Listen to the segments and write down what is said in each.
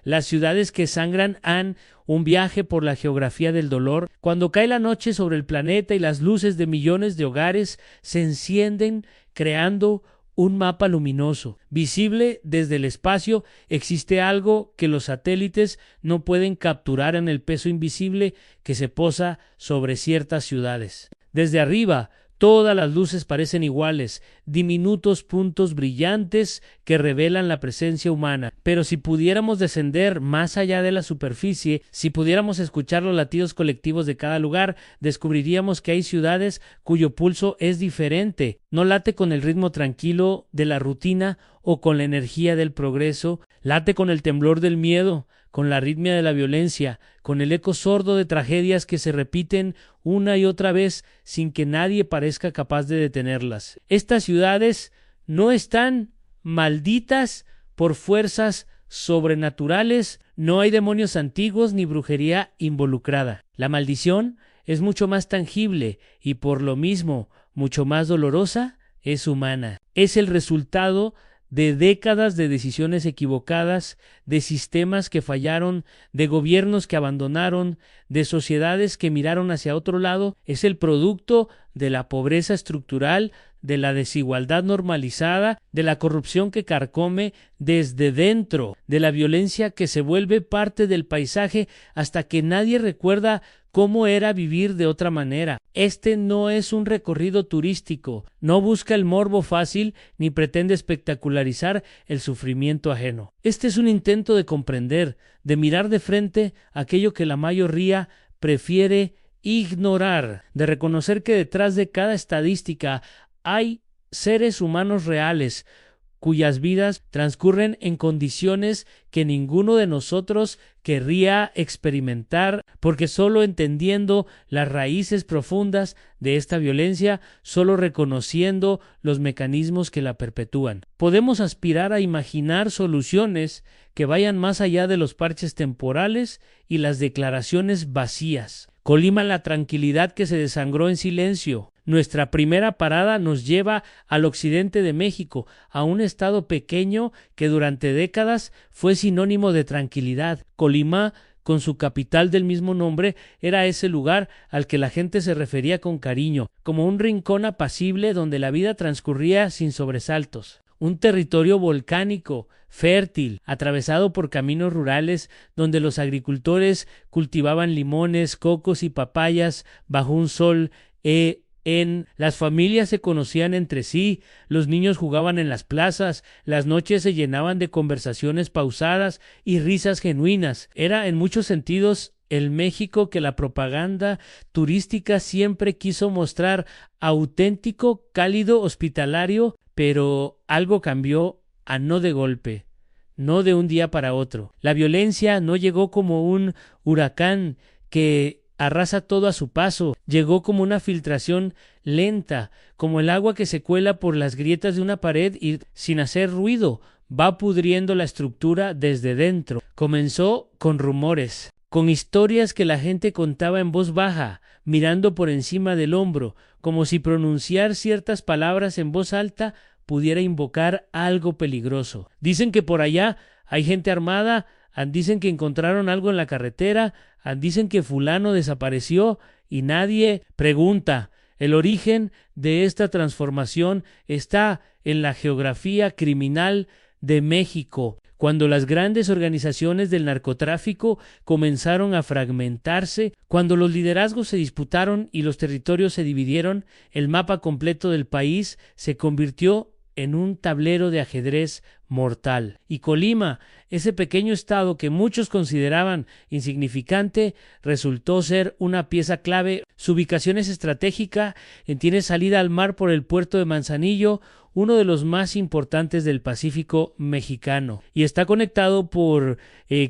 Las ciudades que sangran han un viaje por la geografía del dolor. Cuando cae la noche sobre el planeta y las luces de millones de hogares se encienden creando un mapa luminoso, visible desde el espacio, existe algo que los satélites no pueden capturar en el peso invisible que se posa sobre ciertas ciudades. Desde arriba, todas las luces parecen iguales, diminutos puntos brillantes que revelan la presencia humana. Pero si pudiéramos descender más allá de la superficie, si pudiéramos escuchar los latidos colectivos de cada lugar, descubriríamos que hay ciudades cuyo pulso es diferente. No late con el ritmo tranquilo de la rutina o con la energía del progreso, late con el temblor del miedo, con la arritmia de la violencia, con el eco sordo de tragedias que se repiten una y otra vez sin que nadie parezca capaz de detenerlas. Estas ciudades no están malditas por fuerzas sobrenaturales, no hay demonios antiguos ni brujería involucrada. La maldición es mucho más tangible y por lo mismo mucho más dolorosa, es humana. Es el resultado de décadas de decisiones equivocadas, de sistemas que fallaron, de gobiernos que abandonaron, de sociedades que miraron hacia otro lado. Es el producto de la pobreza estructural, de la desigualdad normalizada, de la corrupción que carcome desde dentro, de la violencia que se vuelve parte del paisaje hasta que nadie recuerda cómo era vivir de otra manera. Este no es un recorrido turístico, no busca el morbo fácil ni pretende espectacularizar el sufrimiento ajeno. Este es un intento de comprender, de mirar de frente aquello que la mayoría prefiere ignorar, de reconocer que detrás de cada estadística hay seres humanos reales, cuyas vidas transcurren en condiciones que ninguno de nosotros querría experimentar, porque solo entendiendo las raíces profundas de esta violencia, solo reconociendo los mecanismos que la perpetúan, podemos aspirar a imaginar soluciones que vayan más allá de los parches temporales y las declaraciones vacías. Colima, la tranquilidad que se desangró en silencio. Nuestra primera parada nos lleva al occidente de México, a un estado pequeño que durante décadas fue sinónimo de tranquilidad. Colima, con su capital del mismo nombre, era ese lugar al que la gente se refería con cariño, como un rincón apacible donde la vida transcurría sin sobresaltos. Un territorio volcánico, fértil, atravesado por caminos rurales donde los agricultores cultivaban limones, cocos y papayas bajo un sol las familias se conocían entre sí, los niños jugaban en las plazas, las noches se llenaban de conversaciones pausadas y risas genuinas. Era en muchos sentidos el México que la propaganda turística siempre quiso mostrar, auténtico, cálido, hospitalario, pero algo cambió a no de golpe, no de un día para otro. La violencia no llegó como un huracán que arrasa todo a su paso, llegó como una filtración lenta, como el agua que se cuela por las grietas de una pared y sin hacer ruido va pudriendo la estructura desde dentro. Comenzó con rumores, con historias que la gente contaba en voz baja, mirando por encima del hombro, como si pronunciar ciertas palabras en voz alta pudiera invocar algo peligroso. Dicen que por allá hay gente armada, dicen que encontraron algo en la carretera, dicen que fulano desapareció y nadie pregunta. El origen de esta transformación está en la geografía criminal de México. Cuando las grandes organizaciones del narcotráfico comenzaron a fragmentarse, cuando los liderazgos se disputaron y los territorios se dividieron, el mapa completo del país se convirtió en un tablero de ajedrez mortal. Y Colima, ese pequeño estado que muchos consideraban insignificante, resultó ser una pieza clave. Su ubicación es estratégica, tiene salida al mar por el puerto de Manzanillo, uno de los más importantes del Pacífico mexicano, y está conectado por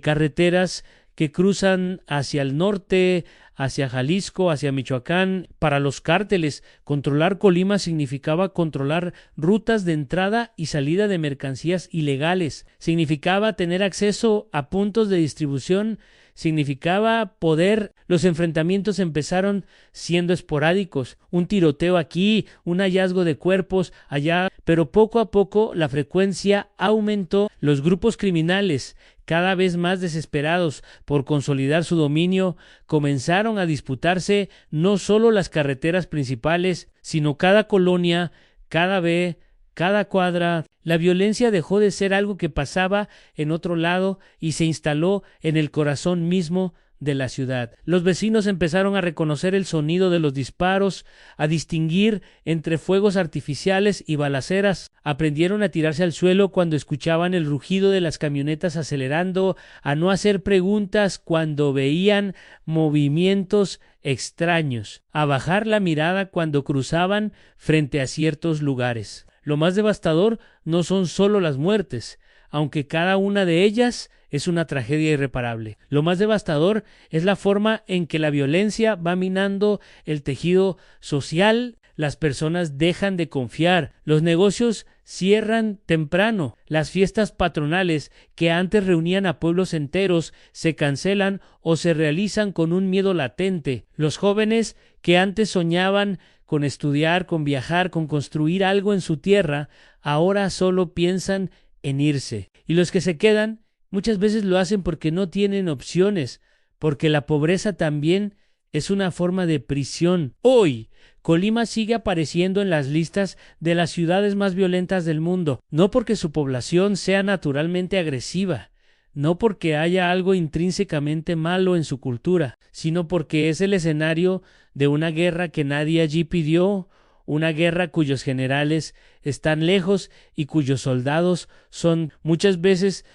carreteras que cruzan hacia el norte, hacia Jalisco, hacia Michoacán. Para los cárteles, controlar Colima significaba controlar rutas de entrada y salida de mercancías ilegales, significaba tener acceso a puntos de distribución, significaba poder. Los enfrentamientos empezaron siendo esporádicos, un tiroteo aquí, un hallazgo de cuerpos allá, pero poco a poco la frecuencia aumentó. Los grupos criminales cada vez más desesperados por consolidar su dominio, comenzaron a disputarse no solo las carreteras principales, sino cada colonia, cada ve, cada cuadra. La violencia dejó de ser algo que pasaba en otro lado y se instaló en el corazón mismo de la ciudad. Los vecinos empezaron a reconocer el sonido de los disparos, a distinguir entre fuegos artificiales y balaceras. Aprendieron a tirarse al suelo cuando escuchaban el rugido de las camionetas acelerando, a no hacer preguntas cuando veían movimientos extraños, a bajar la mirada cuando cruzaban frente a ciertos lugares. Lo más devastador no son solo las muertes, aunque cada una de ellas es una tragedia irreparable. Lo más devastador es la forma en que la violencia va minando el tejido social. Las personas dejan de confiar, los negocios cierran temprano, las fiestas patronales que antes reunían a pueblos enteros se cancelan o se realizan con un miedo latente. Los jóvenes que antes soñaban con estudiar, con viajar, con construir algo en su tierra, ahora solo piensan en irse. Y los que se quedan muchas veces lo hacen porque no tienen opciones, porque la pobreza también es una forma de prisión. Hoy, Colima sigue apareciendo en las listas de las ciudades más violentas del mundo, no porque su población sea naturalmente agresiva, no porque haya algo intrínsecamente malo en su cultura, sino porque es el escenario de una guerra que nadie allí pidió, una guerra cuyos generales están lejos y cuyos soldados son muchas veces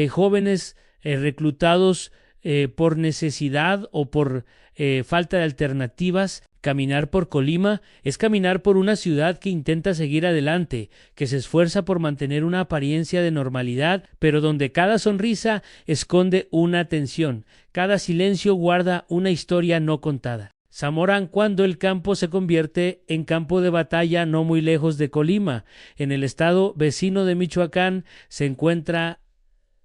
jóvenes reclutados por necesidad o por falta de alternativas. Caminar por Colima es caminar por una ciudad que intenta seguir adelante, que se esfuerza por mantener una apariencia de normalidad, pero donde cada sonrisa esconde una tensión, cada silencio guarda una historia no contada. Zamora, cuando el campo se convierte en campo de batalla no muy lejos de Colima. En el estado vecino de Michoacán se encuentra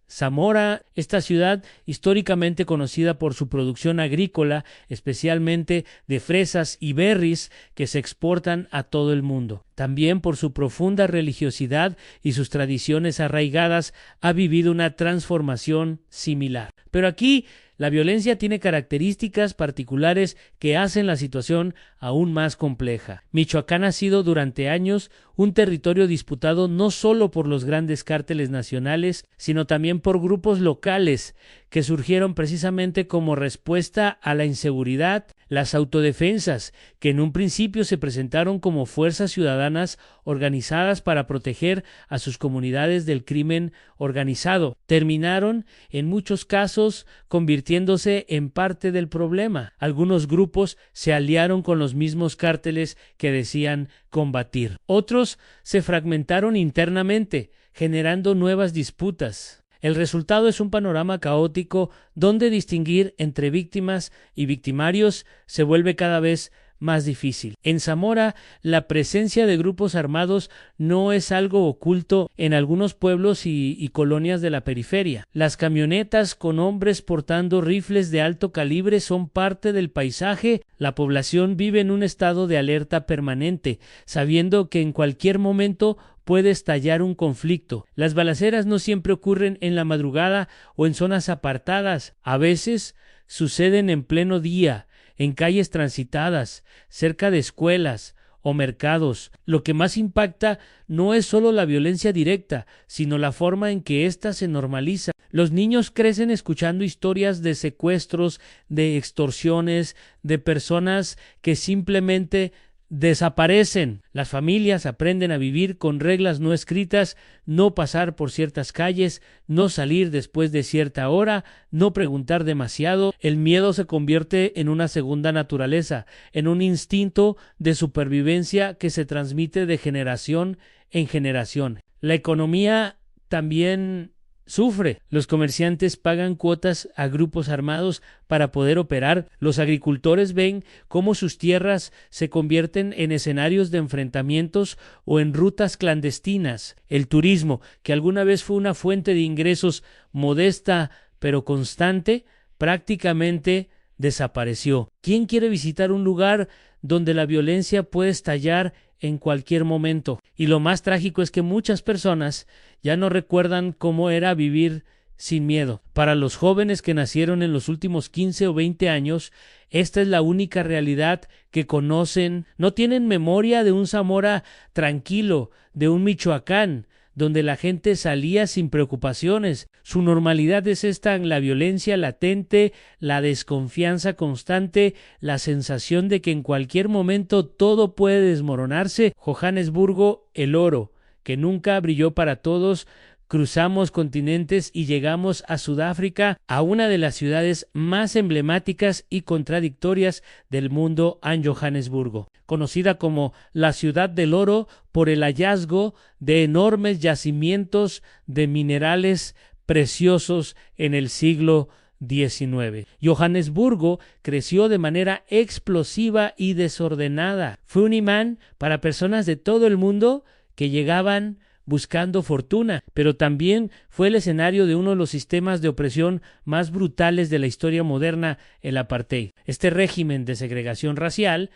Zamora, esta ciudad históricamente conocida por su producción agrícola, especialmente de fresas y berries que se exportan a todo el mundo. También por su profunda religiosidad y sus tradiciones arraigadas, ha vivido una transformación similar. Pero aquí la violencia tiene características particulares que hacen la situación aún más compleja. Michoacán ha sido durante años un territorio disputado no solo por los grandes cárteles nacionales, sino también por grupos locales que surgieron precisamente como respuesta a la inseguridad. Las autodefensas, que en un principio se presentaron como fuerzas ciudadanas organizadas para proteger a sus comunidades del crimen organizado, terminaron en muchos casos convirtiéndose en parte del problema. Algunos grupos se aliaron con los mismos cárteles que decían combatir. Otros se fragmentaron internamente, generando nuevas disputas. El resultado es un panorama caótico donde distinguir entre víctimas y victimarios se vuelve cada vez más difícil. En Zamora, la presencia de grupos armados no es algo oculto en algunos pueblos y colonias de la periferia. Las camionetas con hombres portando rifles de alto calibre son parte del paisaje. La población vive en un estado de alerta permanente, sabiendo que en cualquier momento puede estallar un conflicto. Las balaceras no siempre ocurren en la madrugada o en zonas apartadas. A veces suceden en pleno día, en calles transitadas, cerca de escuelas o mercados. Lo que más impacta no es solo la violencia directa, sino la forma en que ésta se normaliza. Los niños crecen escuchando historias de secuestros, de extorsiones, de personas que simplemente desaparecen. Las familias aprenden a vivir con reglas no escritas, no pasar por ciertas calles, no salir después de cierta hora, no preguntar demasiado. El miedo se convierte en una segunda naturaleza, en un instinto de supervivencia que se transmite de generación en generación. La economía también sufre. Los comerciantes pagan cuotas a grupos armados para poder operar. Los agricultores ven cómo sus tierras se convierten en escenarios de enfrentamientos o en rutas clandestinas. El turismo, que alguna vez fue una fuente de ingresos modesta pero constante, prácticamente desapareció. ¿Quién quiere visitar un lugar donde la violencia puede estallar en cualquier momento? Y lo más trágico es que muchas personas ya no recuerdan cómo era vivir sin miedo. Para los jóvenes que nacieron en los últimos 15 o 20 años, esta es la única realidad que conocen. No tienen memoria de un Zamora tranquilo, de un Michoacán, donde la gente salía sin preocupaciones. Su normalidad es esta: la violencia latente, la desconfianza constante, la sensación de que en cualquier momento todo puede desmoronarse. Johannesburgo, el oro, que nunca brilló para todos. Cruzamos continentes y llegamos a Sudáfrica, a una de las ciudades más emblemáticas y contradictorias del mundo, en Johannesburgo, conocida como la ciudad del oro por el hallazgo de enormes yacimientos de minerales preciosos en el siglo XIX. Johannesburgo creció de manera explosiva y desordenada. Fue un imán para personas de todo el mundo que llegaban buscando fortuna, pero también fue el escenario de uno de los sistemas de opresión más brutales de la historia moderna, el apartheid. Este régimen de segregación racial,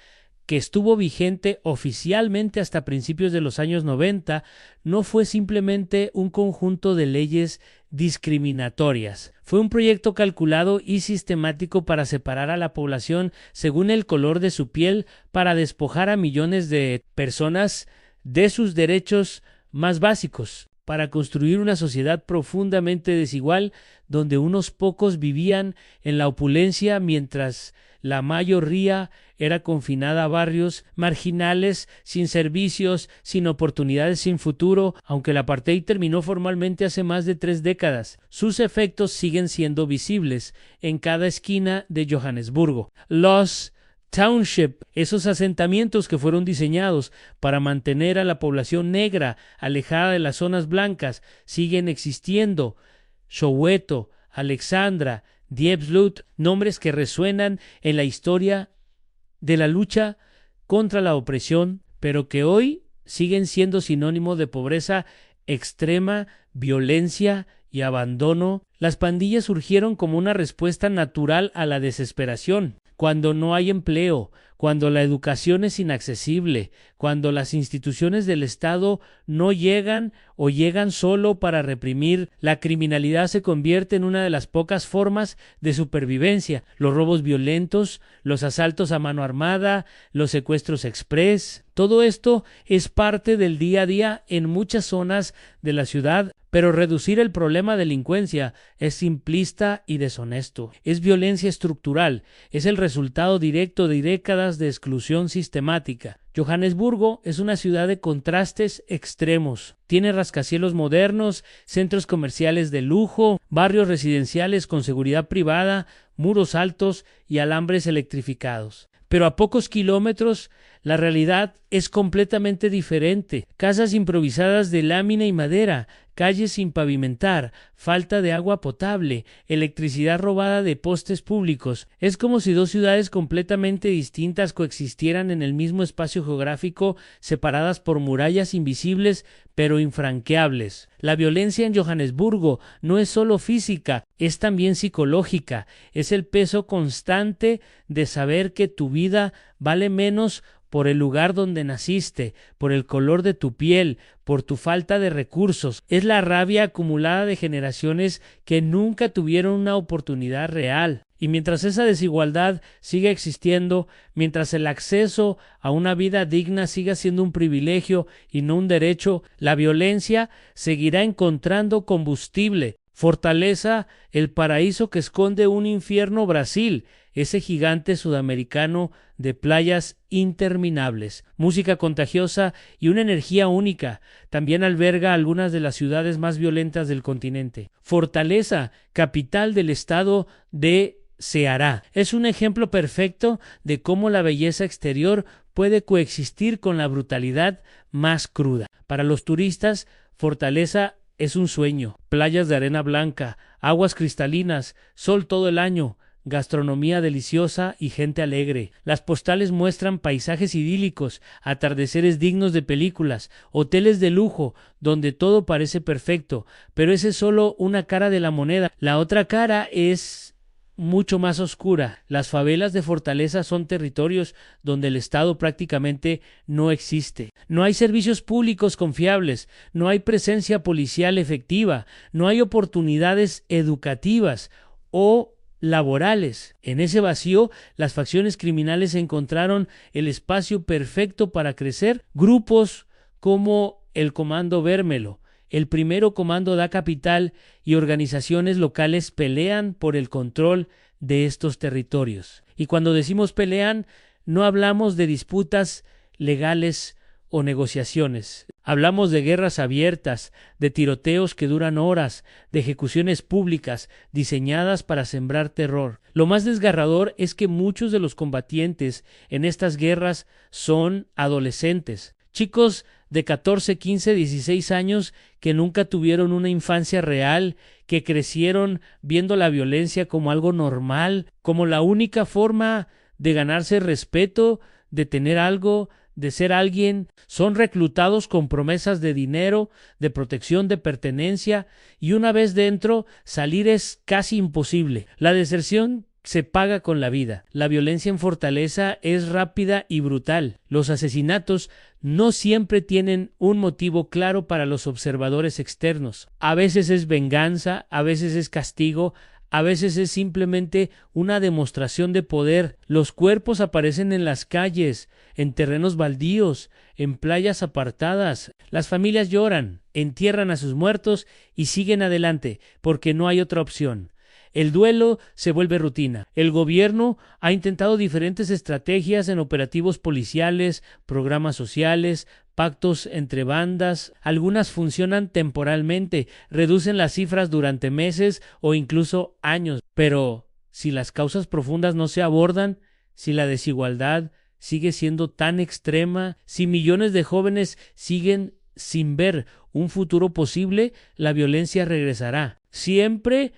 que estuvo vigente oficialmente hasta principios de los años 90, no fue simplemente un conjunto de leyes discriminatorias. Fue un proyecto calculado y sistemático para separar a la población según el color de su piel, para despojar a millones de personas de sus derechos más básicos, para construir una sociedad profundamente desigual donde unos pocos vivían en la opulencia mientras la mayoría era confinada a barrios marginales, sin servicios, sin oportunidades, sin futuro. Aunque el apartheid terminó formalmente hace más de 3 décadas, sus efectos siguen siendo visibles en cada esquina de Johannesburgo. Los Township, esos asentamientos que fueron diseñados para mantener a la población negra alejada de las zonas blancas, siguen existiendo. Soweto, Alexandra, Diepsloot, nombres que resuenan en la historia de la lucha contra la opresión, pero que hoy siguen siendo sinónimo de pobreza extrema, violencia y abandono. Las pandillas surgieron como una respuesta natural a la desesperación. Cuando no hay empleo, cuando la educación es inaccesible, cuando las instituciones del Estado no llegan o llegan solo para reprimir, la criminalidad se convierte en una de las pocas formas de supervivencia. Los robos violentos, los asaltos a mano armada, los secuestros express, todo esto es parte del día a día en muchas zonas de la ciudad. Pero reducir el problema de delincuencia es simplista y deshonesto. Es violencia estructural, es el resultado directo de décadas de exclusión sistemática. Johannesburgo es una ciudad de contrastes extremos. Tiene rascacielos modernos, centros comerciales de lujo, barrios residenciales con seguridad privada, muros altos y alambres electrificados. Pero a pocos kilómetros la realidad es completamente diferente. Casas improvisadas de lámina y madera, calles sin pavimentar, falta de agua potable, electricidad robada de postes públicos. Es como si dos ciudades completamente distintas coexistieran en el mismo espacio geográfico, separadas por murallas invisibles pero infranqueables. La violencia en Johannesburgo no es solo física, es también psicológica. Es el peso constante de saber que tu vida vale menos por el lugar donde naciste, por el color de tu piel, por tu falta de recursos. Es la rabia acumulada de generaciones que nunca tuvieron una oportunidad real. Y mientras esa desigualdad siga existiendo, mientras el acceso a una vida digna siga siendo un privilegio y no un derecho, la violencia seguirá encontrando combustible. Fortaleza, el paraíso que esconde un infierno Brasil, ese gigante sudamericano de playas interminables, música contagiosa y una energía única. También alberga algunas de las ciudades más violentas del continente. Fortaleza, capital del estado de Ceará, es un ejemplo perfecto de cómo la belleza exterior puede coexistir con la brutalidad más cruda. Para los turistas, Fortaleza es un sueño. Playas de arena blanca, aguas cristalinas, sol todo el año, gastronomía deliciosa y gente alegre. Las postales muestran paisajes idílicos, atardeceres dignos de películas, hoteles de lujo donde todo parece perfecto, pero esa es solo una cara de la moneda. La otra cara es mucho más oscura. Las favelas de Fortaleza son territorios donde el Estado prácticamente no existe. No hay servicios públicos confiables, no hay presencia policial efectiva, no hay oportunidades educativas o laborales. En ese vacío, las facciones criminales encontraron el espacio perfecto para crecer. Grupos como el Comando Vérmelo, el Primero Comando da Capital y organizaciones locales pelean por el control de estos territorios. Y cuando decimos pelean, no hablamos de disputas legales o negociaciones. Hablamos de guerras abiertas, de tiroteos que duran horas, de ejecuciones públicas diseñadas para sembrar terror. Lo más desgarrador es que muchos de los combatientes en estas guerras son adolescentes, chicos de 14, 15, 16 años que nunca tuvieron una infancia real, que crecieron viendo la violencia como algo normal, como la única forma de ganarse respeto, de tener algo, de ser alguien. Son reclutados con promesas de dinero, de protección, de pertenencia, y una vez dentro, salir es casi imposible. La deserción se paga con la vida. La violencia en Fortaleza es rápida y brutal. Los asesinatos no siempre tienen un motivo claro para los observadores externos. A veces es venganza, a veces es castigo, a veces es simplemente una demostración de poder. Los cuerpos aparecen en las calles, en terrenos baldíos, en playas apartadas. Las familias lloran, entierran a sus muertos y siguen adelante, porque no hay otra opción. El duelo se vuelve rutina. El gobierno ha intentado diferentes estrategias en operativos policiales, programas sociales, pactos entre bandas. Algunas funcionan temporalmente, reducen las cifras durante meses o incluso años. Pero si las causas profundas no se abordan, si la desigualdad sigue siendo tan extrema, si millones de jóvenes siguen sin ver un futuro posible, la violencia regresará. Siempre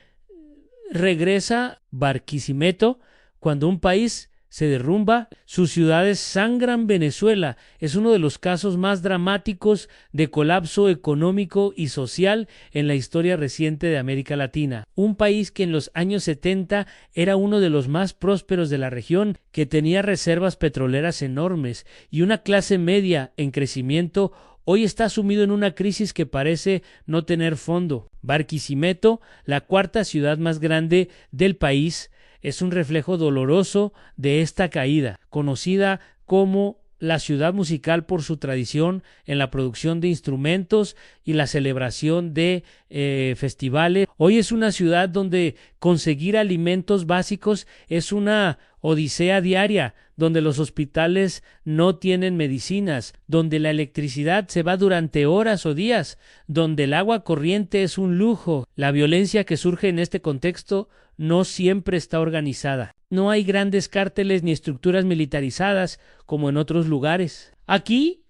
regresa Barquisimeto cuando un país se derrumba, sus ciudades sangran. Venezuela es uno de los casos más dramáticos de colapso económico y social en la historia reciente de América Latina. Un país que en los años 70 era uno de los más prósperos de la región, que tenía reservas petroleras enormes y una clase media en crecimiento, hoy está sumido en una crisis que parece no tener fondo. Barquisimeto, la cuarta ciudad más grande del país, es un reflejo doloroso de esta caída, conocida como la ciudad musical por su tradición en la producción de instrumentos y la celebración de festivales. Hoy es una ciudad donde conseguir alimentos básicos es una odisea diaria, donde los hospitales no tienen medicinas, donde la electricidad se va durante horas o días, donde el agua corriente es un lujo. La violencia que surge en este contexto no siempre está organizada. No hay grandes cárteles ni estructuras militarizadas como en otros lugares. Aquí,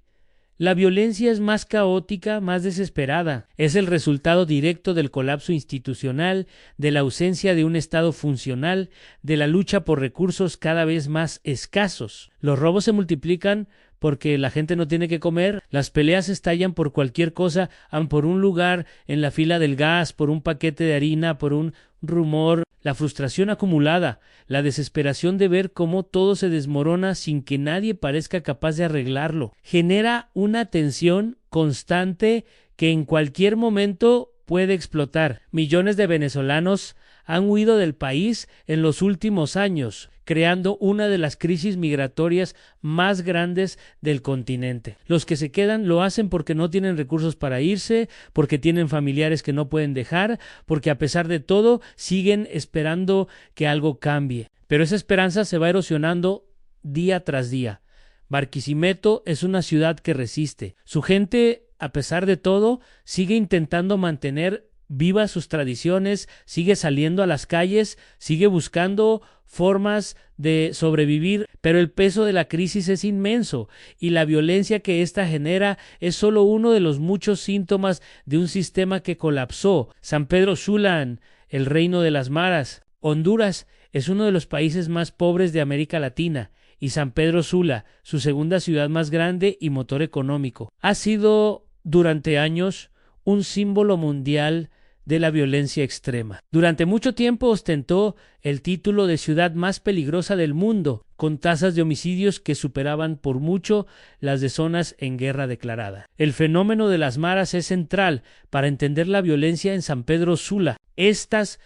la violencia es más caótica, más desesperada. Es el resultado directo del colapso institucional, de la ausencia de un Estado funcional, de la lucha por recursos cada vez más escasos. Los robos se multiplican porque la gente no tiene que comer, las peleas estallan por cualquier cosa, por un lugar en la fila del gas, por un paquete de harina, por un rumor. La frustración acumulada, la desesperación de ver cómo todo se desmorona sin que nadie parezca capaz de arreglarlo, genera una tensión constante que en cualquier momento puede explotar. Millones de venezolanos han huido del país en los últimos años, creando una de las crisis migratorias más grandes del continente. Los que se quedan lo hacen porque no tienen recursos para irse, porque tienen familiares que no pueden dejar, porque a pesar de todo siguen esperando que algo cambie. Pero esa esperanza se va erosionando día tras día. Barquisimeto es una ciudad que resiste. Su gente, a pesar de todo, sigue intentando mantener vivas sus tradiciones, sigue saliendo a las calles, sigue buscando formas de sobrevivir, pero el peso de la crisis es inmenso y la violencia que ésta genera es solo uno de los muchos síntomas de un sistema que colapsó. San Pedro Sula, el reino de las maras. Honduras es uno de los países más pobres de América Latina y San Pedro Sula, su segunda ciudad más grande y motor económico, ha sido durante años un símbolo mundial de la violencia extrema. Durante mucho tiempo ostentó el título de ciudad más peligrosa del mundo, con tasas de homicidios que superaban por mucho las de zonas en guerra declarada. El fenómeno de las maras es central para entender la violencia en San Pedro Sula. Estas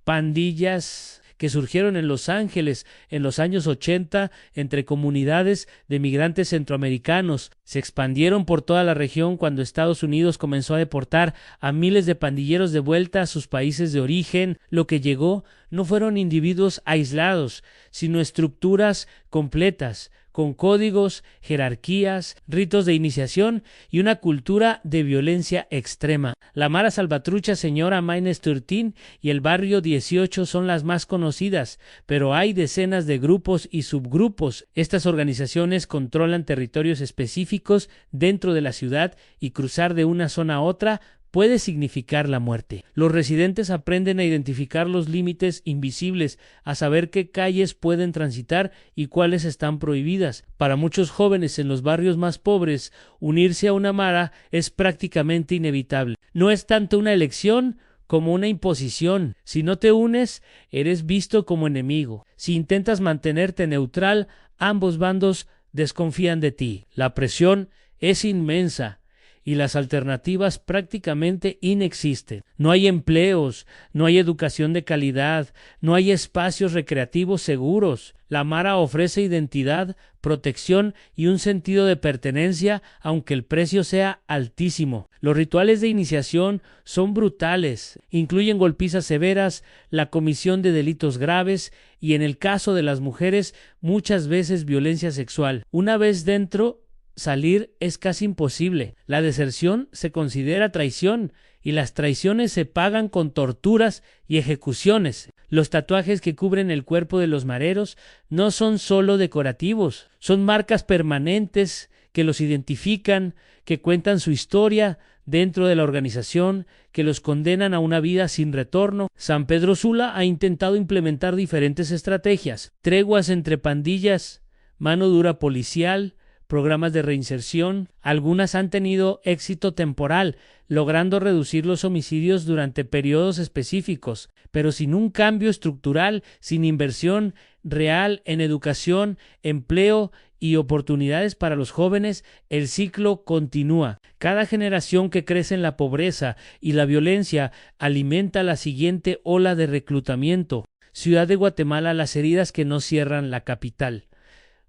pandillas que surgieron en Los Ángeles en los años 80 entre comunidades de migrantes centroamericanos. Se expandieron por toda la región cuando Estados Unidos comenzó a deportar a miles de pandilleros de vuelta a sus países de origen. Lo que llegó no fueron individuos aislados, sino estructuras completas, con códigos, jerarquías, ritos de iniciación y una cultura de violencia extrema. La Mara Salvatrucha, Señora Maynes 13 y el Barrio 18 son las más conocidas, pero hay decenas de grupos y subgrupos. Estas organizaciones controlan territorios específicos dentro de la ciudad y cruzar de una zona a otra puede significar la muerte. Los residentes aprenden a identificar los límites invisibles, a saber qué calles pueden transitar y cuáles están prohibidas. Para muchos jóvenes en los barrios más pobres, unirse a una mara es prácticamente inevitable. No es tanto una elección como una imposición. Si no te unes, eres visto como enemigo. Si intentas mantenerte neutral, ambos bandos desconfían de ti. La presión es inmensa y las alternativas prácticamente inexisten. No hay empleos, no hay educación de calidad, no hay espacios recreativos seguros. La Mara ofrece identidad, protección y un sentido de pertenencia, aunque el precio sea altísimo. Los rituales de iniciación son brutales, incluyen golpizas severas, la comisión de delitos graves y, en el caso de las mujeres, muchas veces violencia sexual. Una vez dentro, salir es casi imposible. La deserción se considera traición y las traiciones se pagan con torturas y ejecuciones. Los tatuajes que cubren el cuerpo de los mareros no son solo decorativos, son marcas permanentes que los identifican, que cuentan su historia dentro de la organización, que los condenan a una vida sin retorno. San Pedro Sula ha intentado implementar diferentes estrategias: treguas entre pandillas, mano dura policial, programas de reinserción. Algunas han tenido éxito temporal, logrando reducir los homicidios durante periodos específicos, pero sin un cambio estructural, sin inversión real en educación, empleo y oportunidades para los jóvenes, el ciclo continúa. Cada generación que crece en la pobreza y la violencia alimenta la siguiente ola de reclutamiento. Ciudad de Guatemala, las heridas que no cierran la capital.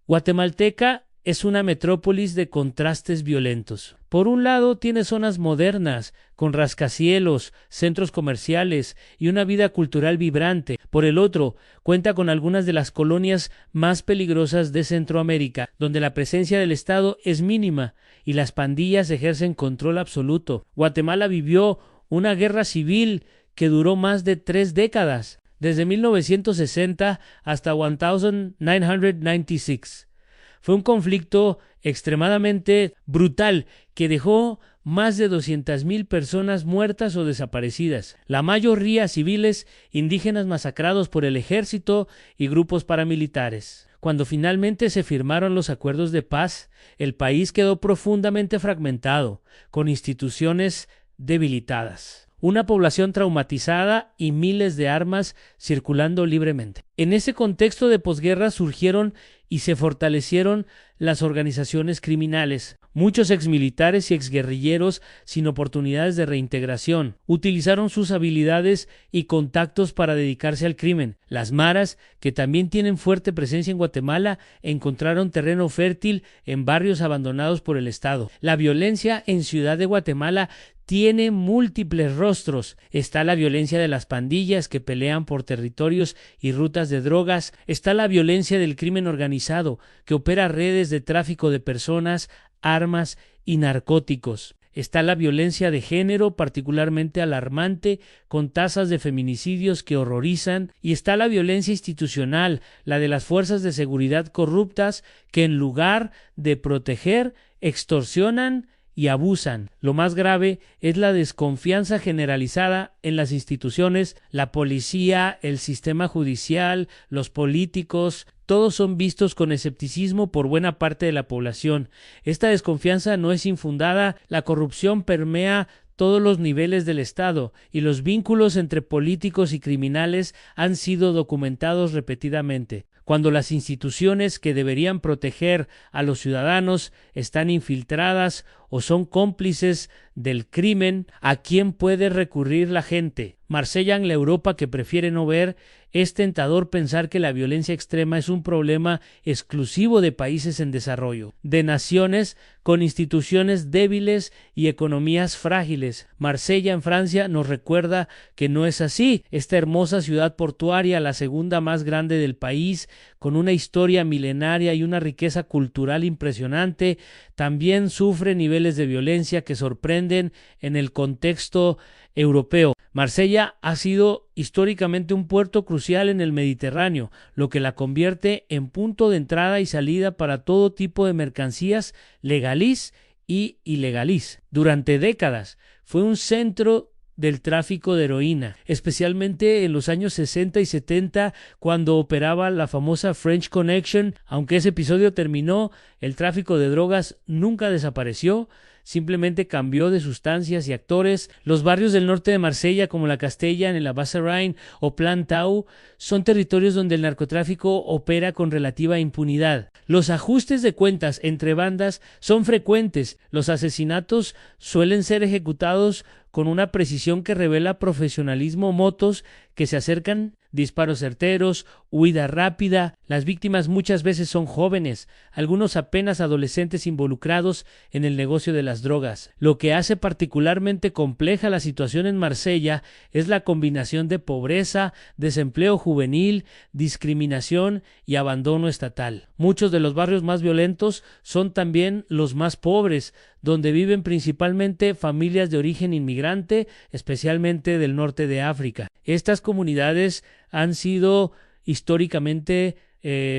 Guatemalteca es una metrópolis de contrastes violentos. Por un lado, tiene zonas modernas, con rascacielos, centros comerciales y una vida cultural vibrante. Por el otro, cuenta con algunas de las colonias más peligrosas de Centroamérica, donde la presencia del Estado es mínima y las pandillas ejercen control absoluto. Guatemala vivió una guerra civil que duró más de 3 décadas, desde 1960 hasta 1996. Fue un conflicto extremadamente brutal que dejó más de 200,000 personas muertas o desaparecidas, la mayoría civiles, indígenas masacrados por el ejército y grupos paramilitares. Cuando finalmente se firmaron los acuerdos de paz, el país quedó profundamente fragmentado, con instituciones debilitadas, una población traumatizada y miles de armas circulando libremente. En ese contexto de posguerra surgieron y se fortalecieron las organizaciones criminales. Muchos exmilitares y exguerrilleros sin oportunidades de reintegración utilizaron sus habilidades y contactos para dedicarse al crimen. Las maras, que también tienen fuerte presencia en Guatemala, encontraron terreno fértil en barrios abandonados por el Estado. La violencia en Ciudad de Guatemala tiene múltiples rostros. Está la violencia de las pandillas que pelean por territorios y rutas de drogas. Está la violencia del crimen organizado, que opera redes de tráfico de personas, armas y narcóticos. Está la violencia de género, particularmente alarmante, con tasas de feminicidios que horrorizan. Y está la violencia institucional, la de las fuerzas de seguridad corruptas que, en lugar de proteger, extorsionan y abusan. Lo más grave es la desconfianza generalizada en las instituciones, la policía, el sistema judicial, los políticos. Todos son vistos con escepticismo por buena parte de la población. Esta desconfianza no es infundada, la corrupción permea todos los niveles del Estado, y los vínculos entre políticos y criminales han sido documentados repetidamente. Cuando las instituciones que deberían proteger a los ciudadanos están infiltradas o son cómplices del crimen, ¿a quién puede recurrir la gente? Marsella, en la Europa que prefiere no ver, es tentador pensar que la violencia extrema es un problema exclusivo de países en desarrollo, de naciones con instituciones débiles y economías frágiles. Marsella, en Francia, nos recuerda que no es así. Esta hermosa ciudad portuaria, la segunda más grande del país, con una historia milenaria y una riqueza cultural impresionante, también sufre niveles de violencia que sorprenden en el contexto europeo. Marsella ha sido históricamente un puerto crucial en el Mediterráneo, lo que la convierte en punto de entrada y salida para todo tipo de mercancías legalís y ilegalís. Durante décadas fue un centro del tráfico de heroína, especialmente en los años 60 y 70, cuando operaba la famosa French Connection. Aunque ese episodio terminó, el tráfico de drogas nunca desapareció, simplemente cambió de sustancias y actores. Los barrios del norte de Marsella, como la Castellan, el Abbas-Sarain o Plan Tau, son territorios donde el narcotráfico opera con relativa impunidad. Los ajustes de cuentas entre bandas son frecuentes. Los asesinatos suelen ser ejecutados con una precisión que revela profesionalismo. Motos que se acercan, disparos certeros, huida rápida. Las víctimas muchas veces son jóvenes, algunos apenas adolescentes involucrados en el negocio de las drogas. Lo que hace particularmente compleja la situación en Marsella es la combinación de pobreza, desempleo juvenil, discriminación y abandono estatal. Muchos de los barrios más violentos son también los más pobres, donde viven principalmente familias de origen inmigrante, especialmente del norte de África. Estas comunidades han sido históricamente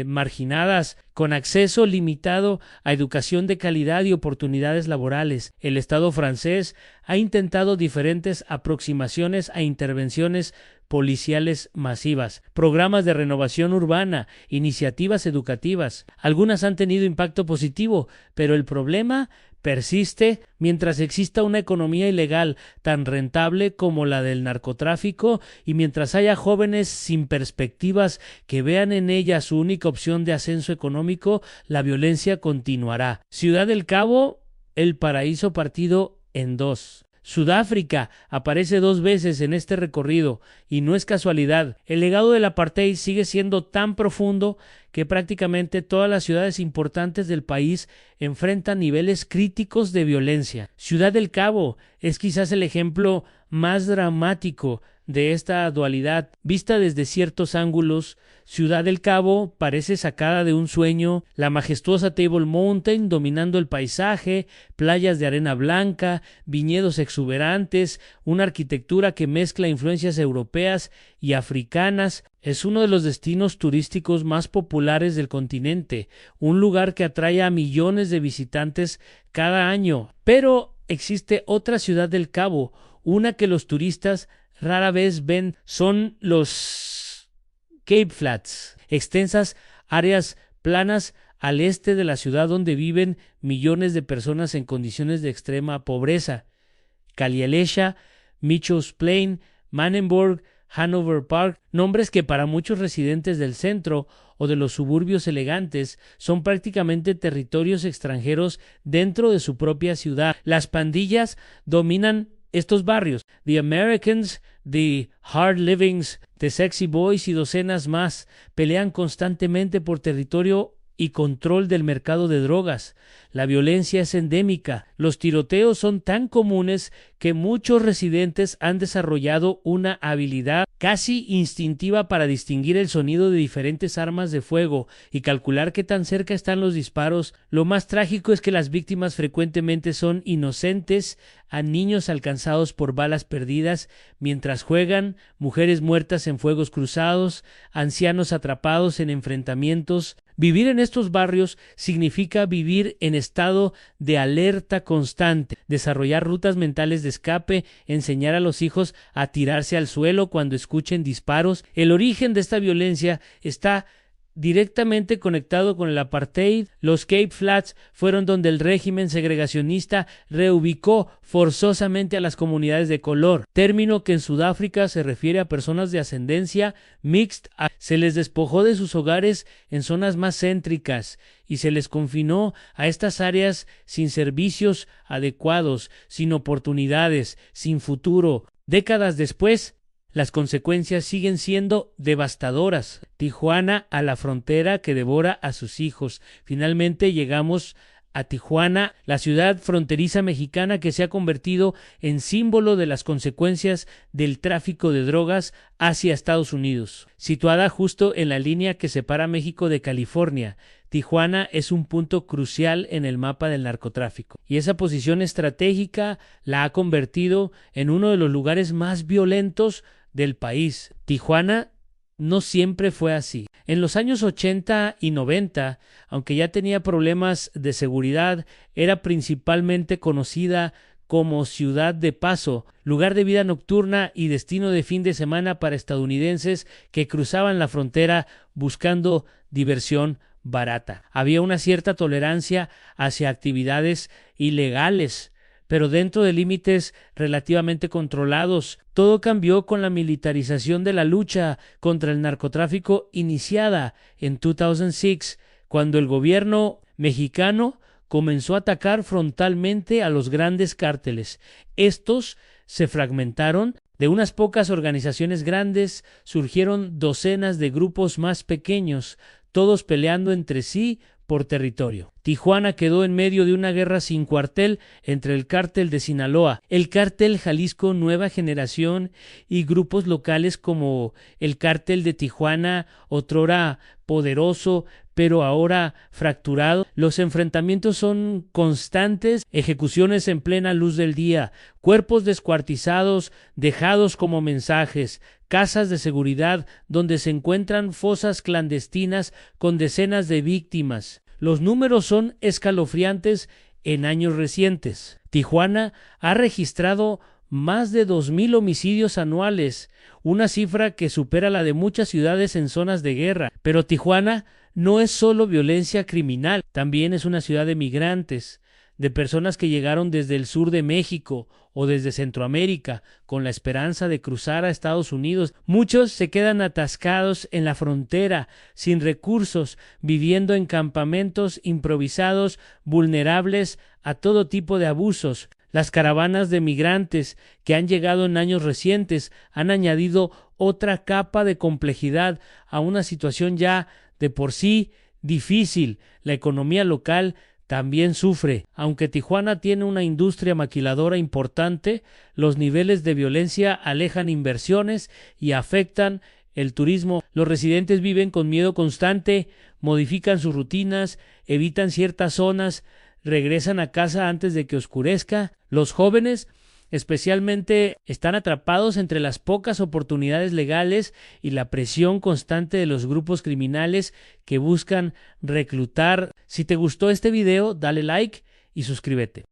marginadas, con acceso limitado a educación de calidad y oportunidades laborales. El Estado francés ha intentado diferentes aproximaciones a intervenciones policiales masivas, programas de renovación urbana, iniciativas educativas. Algunas han tenido impacto positivo, pero el problema persiste. Mientras exista una economía ilegal tan rentable como la del narcotráfico y mientras haya jóvenes sin perspectivas que vean en ella su única opción de ascenso económico, la violencia continuará. Ciudad del Cabo, el paraíso partido en dos. Sudáfrica aparece 2 veces en este recorrido y no es casualidad. El legado del apartheid sigue siendo tan profundo que prácticamente todas las ciudades importantes del país enfrentan niveles críticos de violencia. Ciudad del Cabo es quizás el ejemplo más dramático de esta dualidad. Vista desde ciertos ángulos, Ciudad del Cabo parece sacada de un sueño. La majestuosa Table Mountain dominando el paisaje, playas de arena blanca, viñedos exuberantes, una arquitectura que mezcla influencias europeas y africanas. Es uno de los destinos turísticos más populares del continente, un lugar que atrae a millones de visitantes cada año. Pero existe otra Ciudad del Cabo, una que los turistas rara vez ven. Son los Cape Flats, extensas áreas planas al este de la ciudad donde viven millones de personas en condiciones de extrema pobreza. Khalielesha, Mitchell's Plain, Manenburg, Hanover Park, nombres que para muchos residentes del centro o de los suburbios elegantes son prácticamente territorios extranjeros dentro de su propia ciudad. Las pandillas dominan estos barrios. The Americans, The Hard Livings, The Sexy Boys y docenas más pelean constantemente por territorio y control del mercado de drogas. La violencia es endémica. Los tiroteos son tan comunes que muchos residentes han desarrollado una habilidad casi instintiva para distinguir el sonido de diferentes armas de fuego y calcular qué tan cerca están los disparos. Lo más trágico es que las víctimas frecuentemente son inocentes, a niños alcanzados por balas perdidas mientras juegan, mujeres muertas en fuegos cruzados, ancianos atrapados en enfrentamientos. Vivir en estos barrios significa vivir en estado de alerta constante, desarrollar rutas mentales de escape, enseñar a los hijos a tirarse al suelo cuando escuchen disparos. El origen de esta violencia está directamente conectado con el apartheid. Los Cape Flats fueron donde el régimen segregacionista reubicó forzosamente a las comunidades de color, término que en Sudáfrica se refiere a personas de ascendencia mixta. Se les despojó de sus hogares en zonas más céntricas y se les confinó a estas áreas sin servicios adecuados, sin oportunidades, sin futuro. Décadas después, las consecuencias siguen siendo devastadoras. Tijuana a la frontera que devora a sus hijos. Finalmente llegamos a Tijuana, la ciudad fronteriza mexicana que se ha convertido en símbolo de las consecuencias del tráfico de drogas hacia Estados Unidos. Situada justo en la línea que separa México de California, Tijuana es un punto crucial en el mapa del narcotráfico, y esa posición estratégica la ha convertido en uno de los lugares más violentos del país. Tijuana no siempre fue así. En los años 80 y 90, aunque ya tenía problemas de seguridad, era principalmente conocida como ciudad de paso, lugar de vida nocturna y destino de fin de semana para estadounidenses que cruzaban la frontera buscando diversión barata. Había una cierta tolerancia hacia actividades ilegales, pero dentro de límites relativamente controlados. Todo cambió con la militarización de la lucha contra el narcotráfico iniciada en 2006, cuando el gobierno mexicano comenzó a atacar frontalmente a los grandes cárteles. Estos se fragmentaron. De unas pocas organizaciones grandes surgieron docenas de grupos más pequeños, todos peleando entre sí por territorio. Tijuana quedó en medio de una guerra sin cuartel entre el cártel de Sinaloa, el cártel Jalisco Nueva Generación y grupos locales como el cártel de Tijuana, otrora poderoso, pero ahora fracturado. Los enfrentamientos son constantes, ejecuciones en plena luz del día, cuerpos descuartizados, dejados como mensajes, casas de seguridad donde se encuentran fosas clandestinas con decenas de víctimas. Los números son escalofriantes en años recientes. Tijuana ha registrado más de 2,000 homicidios anuales, una cifra que supera la de muchas ciudades en zonas de guerra. Pero Tijuana no es solo violencia criminal, también es una ciudad de migrantes, de personas que llegaron desde el sur de México o desde Centroamérica con la esperanza de cruzar a Estados Unidos. Muchos se quedan atascados en la frontera, sin recursos, viviendo en campamentos improvisados, vulnerables a todo tipo de abusos. Las caravanas de migrantes que han llegado en años recientes han añadido otra capa de complejidad a una situación ya de por sí difícil. La economía local también sufre. Aunque Tijuana tiene una industria maquiladora importante, los niveles de violencia alejan inversiones y afectan el turismo. Los residentes viven con miedo constante, modifican sus rutinas, evitan ciertas zonas, regresan a casa antes de que oscurezca. Los jóvenes especialmente están atrapados entre las pocas oportunidades legales y la presión constante de los grupos criminales que buscan reclutar. Si te gustó este video, dale like y suscríbete.